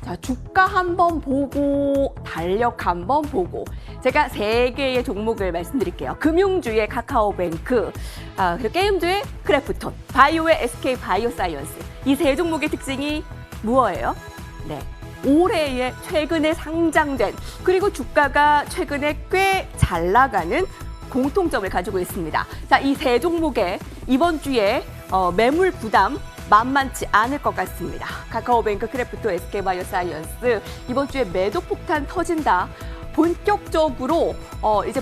자, 주가 한번 보고 달력 한번 보고 제가 세 개의 종목을 말씀드릴게요. 금융주의 카카오뱅크, 그리고 게임주의 크래프톤, 바이오의 SK 바이오사이언스. 이 세 종목의 특징이 무엇이에요? 네. 올해에 최근에 상장된 그리고 주가가 최근에 꽤 잘 나가는 공통점을 가지고 있습니다. 자, 이 세 종목의 이번 주에 매물 부담 만만치 않을 것 같습니다. 카카오뱅크, 크래프톤, SK바이오사이언스 이번 주에 매도 폭탄 터진다. 본격적으로 이제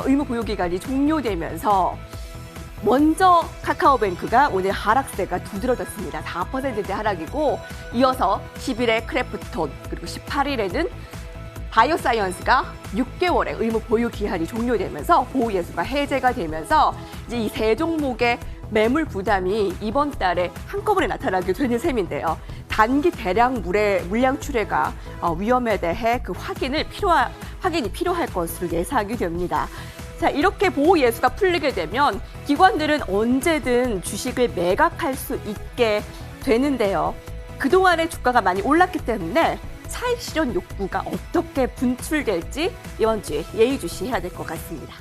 의무 보유 기간이 종료되면서 먼저 카카오뱅크가 오늘 하락세가 두드러졌습니다. 4%대 하락이고 이어서 10일에 크래프톤 그리고 18일에는 바이오사이언스가 6개월의 의무 보유 기한이 종료되면서 보호 예수가 해제가 되면서 이제 이 세 종목의 매물 부담이 이번 달에 한꺼번에 나타나게 되는 셈인데요. 단기 대량 물량 출회가 위험에 대해 그 확인이 필요할 것으로 예상이 됩니다. 자, 이렇게 보호 예수가 풀리게 되면 기관들은 언제든 주식을 매각할 수 있게 되는데요. 그동안에 주가가 많이 올랐기 때문에 차익 실현 욕구가 어떻게 분출될지 이번 주에 예의주시해야 될 것 같습니다.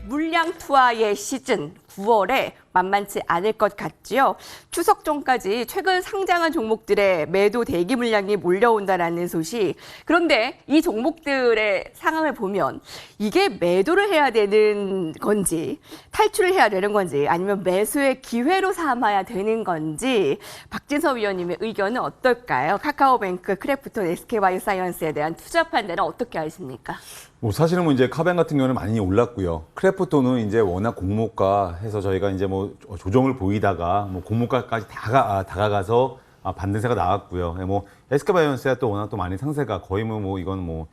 물량 투하의 시즌 9월에 만만치 않을 것 같지요. 추석 전까지 최근 상장한 종목들의 매도 대기 물량이 몰려온다라는 소식. 그런데 이 종목들의 상황을 보면 이게 매도를 해야 되는 건지 탈출을 해야 되는 건지 아니면 매수의 기회로 삼아야 되는 건지 박진서 위원님의 의견은 어떨까요? 카카오뱅크, 크래프톤, SK바이오사이언스에 대한 투자 판단은 어떻게 하십니까? 사실은 이제 카뱅 같은 경우는 많이 올랐고요. 크래프톤은 이제 워낙 공모가 해서 저희가 이제 조정을 보이다가 공모가까지 다가가서 반등세가 나왔고요. SK바이오사이언스가 또 워낙 또 많이 상세가 거의 이건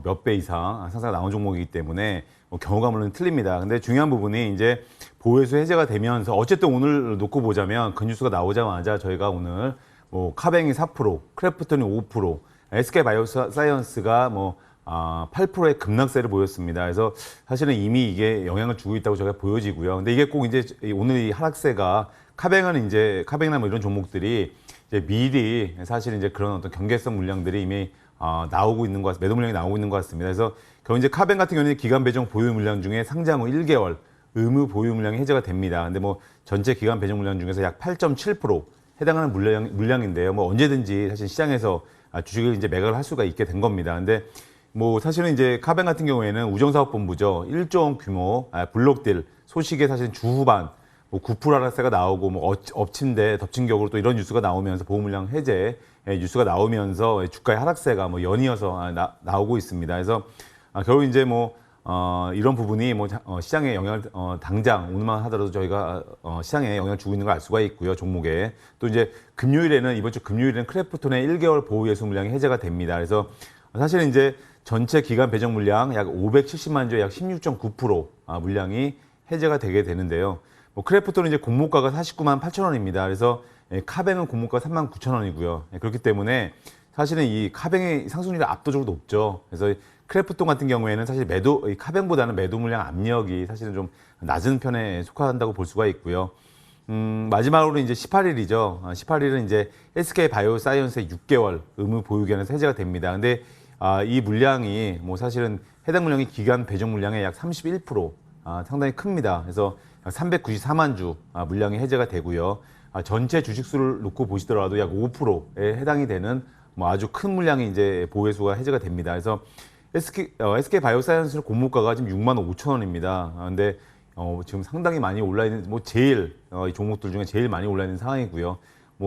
몇 배 이상 상세가 나온 종목이기 때문에 경우가 물론 틀립니다. 근데 중요한 부분이 이제 보호예수 해제가 되면서 어쨌든 오늘 놓고 보자면 그 뉴스가 나오자마자 저희가 오늘 카뱅이 4%, 크래프톤이 5%, SK바이오사이언스가 8%의 급락세를 보였습니다. 그래서 사실은 이미 이게 영향을 주고 있다고 저희가 보여지고요. 근데 이게 꼭 이제 오늘 이 하락세가 카뱅이나 이런 종목들이 이제 미리 사실 이제 그런 어떤 경계성 물량들이 이미 나오고 있는 것 같습니다. 매도 물량이 나오고 있는 것 같습니다. 그래서 겨우 이제 카뱅 같은 경우는 기간 배정 보유 물량 중에 상장 후 1개월 의무 보유 물량이 해제가 됩니다. 근데 전체 기간 배정 물량 중에서 약 8.7% 해당하는 물량인데요. 언제든지 사실 시장에서 주식을 이제 매각을 할 수가 있게 된 겁니다. 근데 사실은 이제 카뱅 같은 경우에는 우정사업본부죠. 1조 원 규모 블록딜 소식에 사실 주후반 9% 하락세가 나오고 엎친 덮친격으로 또 이런 뉴스가 나오면서 보호물량 해제 뉴스가 나오면서 주가의 하락세가 연이어서 나오고 있습니다. 그래서 결국 이제 이런 부분이 시장에 영향을 당장 오늘만 하더라도 저희가 시장에 영향을 주고 있는 걸 알 수가 있고요. 종목에 또 이제 이번 주 금요일에는 크래프톤의 1개월 보호 예수 물량이 해제가 됩니다. 그래서 사실은 이제 전체 기간 배정 물량 약 570만 주의 약 16.9% 물량이 해제가 되게 되는데요. 크래프톤은 이제 공모가가 49만 8천 원입니다. 그래서 카뱅은 공모가가 3만 9천 원이고요. 그렇기 때문에 사실은 이 카뱅의 상승률이 압도적으로 높죠. 그래서 크래프톤 같은 경우에는 사실 카뱅보다는 매도 물량 압력이 사실은 좀 낮은 편에 속한다고 볼 수가 있고요. 마지막으로 이제 18일이죠. 18일은 이제 SK 바이오사이언스의 6개월 의무 보유 기간에서 해제가 됩니다. 근데 이 물량이 사실은 해당 물량이 기간 배정 물량의 약 31% 상당히 큽니다. 그래서 394만 주 물량이 해제가 되고요. 전체 주식수를 놓고 보시더라도 약 5%에 해당이 되는 아주 큰 물량이 이제 보호예수가 해제가 됩니다. 그래서 SK 바이오사이언스 공모가가 지금 6만 5천 원입니다. 근데 지금 상당히 많이 올라 있는 이 종목들 중에 제일 많이 올라 있는 상황이고요.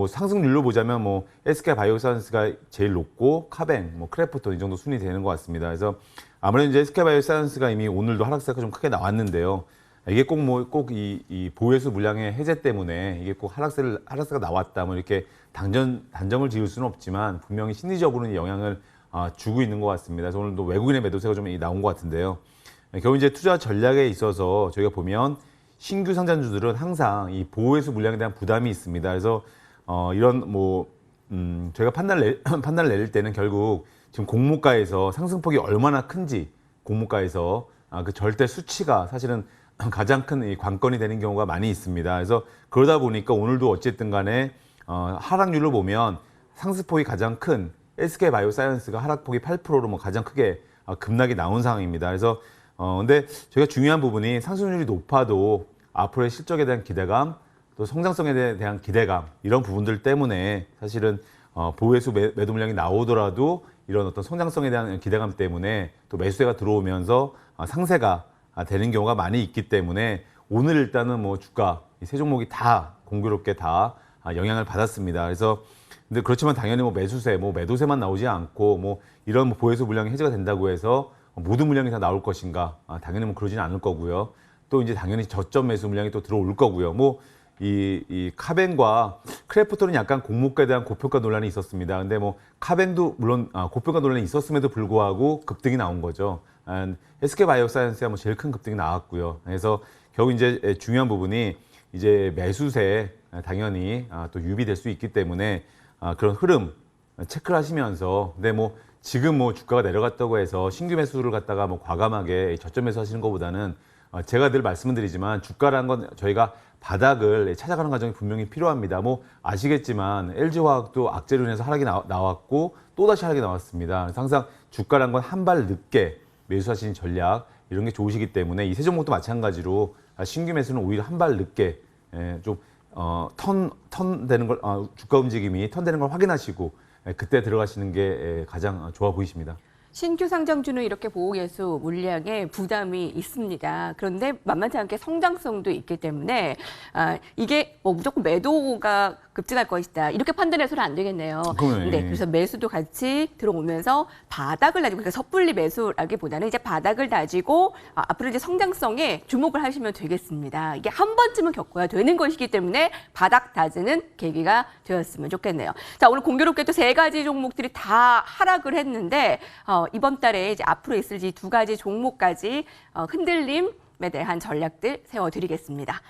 상승률로 보자면 SK 바이오사이언스가 제일 높고 카뱅, 크래프톤 이 정도 순위 되는 것 같습니다. 그래서 아무래도 이제 SK 바이오사이언스가 이미 오늘도 하락세가 좀 크게 나왔는데요. 이게 꼭 이 보호예수 물량의 해제 때문에 이게 꼭 하락세가 나왔다 이렇게 단정을 지을 수는 없지만 분명히 심리적으로는 영향을 주고 있는 것 같습니다. 그래서 오늘도 외국인의 매도세가 좀 나온 것 같은데요. 결국 이제 투자 전략에 있어서 저희가 보면 신규 상장주들은 항상 이 보호예수 물량에 대한 부담이 있습니다. 그래서 이런 저희가 판단을 내릴 때는 결국 지금 공모가에서 상승폭이 얼마나 큰지 공모가에서 그 절대 수치가 사실은 가장 큰 이 관건이 되는 경우가 많이 있습니다. 그래서 그러다 보니까 오늘도 어쨌든 간에 하락률을 보면 상승폭이 가장 큰 SK바이오사이언스가 하락폭이 8%로 뭐 가장 크게 급락이 나온 상황입니다. 그래서 근데 저희가 중요한 부분이 상승률이 높아도 앞으로의 실적에 대한 기대감, 또 성장성에 대한 기대감 이런 부분들 때문에 사실은 보유매수 매도 물량이 나오더라도 이런 어떤 성장성에 대한 기대감 때문에 또 매수세가 들어오면서 상세가 되는 경우가 많이 있기 때문에 오늘 일단은 뭐 주가 이 세 종목이 다 공교롭게 다 영향을 받았습니다. 그래서 근데 그렇지만 당연히 뭐 매수세, 뭐 매도세만 나오지 않고 뭐 이런 뭐 보유매수 물량이 해제가 된다고 해서 모든 물량이 다 나올 것인가? 당연히 뭐 그러지는 않을 거고요. 또 이제 당연히 저점 매수 물량이 또 들어올 거고요. 뭐 이 카벤과 크래프톤은 약간 공모가에 대한 고평가 논란이 있었습니다. 근데 뭐 카벤도 물론 고평가 논란이 있었음에도 불구하고 급등이 나온 거죠. SK바이오사이언스가 뭐 제일 큰 급등이 나왔고요. 그래서 결국 이제 중요한 부분이 이제 매수세 당연히 또 유입될 수 있기 때문에 그런 흐름 체크를 하시면서 근데 뭐 지금 뭐 주가가 내려갔다고 해서 신규 매수를 갖다가 뭐 과감하게 저점 매수 하시는 것보다는 제가 늘 말씀을 드리지만 주가라는 건 저희가 바닥을 찾아가는 과정이 분명히 필요합니다. 뭐 아시겠지만 LG화학도 악재로 인해서 하락이 나왔고 또다시 하락이 나왔습니다. 그래서 항상 주가라는 건 한 발 늦게 매수하시는 전략 이런 게 좋으시기 때문에 이 세 종목도 마찬가지로 신규 매수는 오히려 한 발 늦게 좀 턴 되는 걸 주가 움직임이 턴 되는 걸 확인하시고 그때 들어가시는 게 가장 좋아 보이십니다. 신규 상장주는 이렇게 보호예수 물량에 부담이 있습니다. 그런데 만만치 않게 성장성도 있기 때문에 이게 뭐 무조건 매도가 급증할 것이다. 이렇게 판단해서는 안 되겠네요. 네, 그래서 매수도 같이 들어오면서 바닥을 다지고 그러니까 섣불리 매수라기보다는 이제 바닥을 다지고 앞으로 이제 성장성에 주목을 하시면 되겠습니다. 이게 한 번쯤은 겪어야 되는 것이기 때문에 바닥 다지는 계기가 되었으면 좋겠네요. 자, 오늘 공교롭게도 세 가지 종목들이 다 하락을 했는데 이번 달에 이제 앞으로 있을 이 두 가지 종목까지 흔들림에 대한 전략들 세워드리겠습니다.